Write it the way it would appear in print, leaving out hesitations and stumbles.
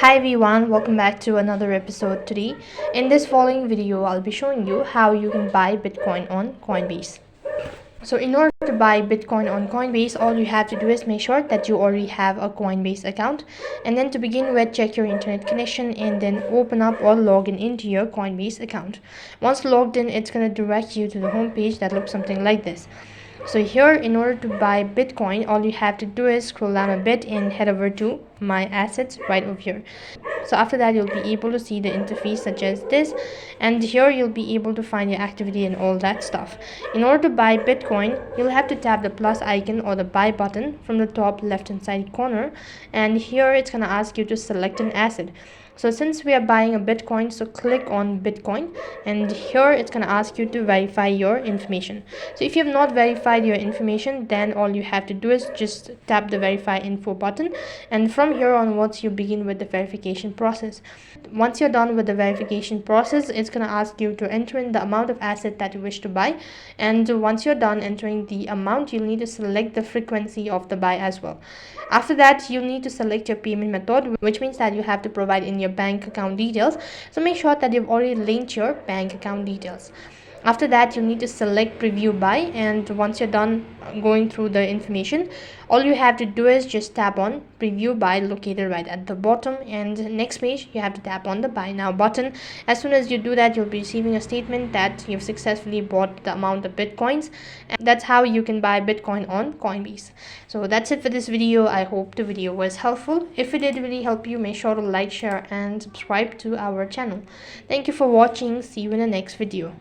Hi everyone, welcome back to another episode today. In this following video, I'll be showing you how you can buy Bitcoin on Coinbase. So in order to buy Bitcoin on Coinbase, all you have to do is make sure that you already have a Coinbase account. And then to begin with, check your internet connection and then open up or log in into your Coinbase account. Once logged in, it's going to direct you to the home page that looks something like this. So here, in order to buy Bitcoin, all you have to do is scroll down a bit and head over to My Assets right over here. So after that, you'll be able to see the interface such as this, and here you'll be able to find your activity and all that stuff. In order to buy Bitcoin, you'll have to tap the plus icon or the buy button from the top left hand side corner, and here it's going to ask you to select an asset. So since we are buying a Bitcoin, so click on Bitcoin, and here it's going to ask you to verify your information. So if you have not verified your information, then all you have to do is just tap the verify info button, and from here onwards you begin with the verification process. Once you're done with the verification process, it's going to ask you to enter in the amount of asset that you wish to buy, and once you're done entering the amount, you'll need to select the frequency of the buy as well. After that, you need to select your payment method, which means that you have to provide in your bank account details. So make sure that you've already linked your bank account details. After that, you need to select preview buy, and once you're done going through the information, all you have to do is just tap on preview buy located right at the bottom, and next page you have to tap on the buy now button. As soon as you do that, you'll be receiving a statement that you've successfully bought the amount of Bitcoins, and that's how you can buy Bitcoin on Coinbase. So that's it for this video. I hope the video was helpful. If it did really help you, make sure to like, share and subscribe to our channel. Thank you for watching. See you in the next video.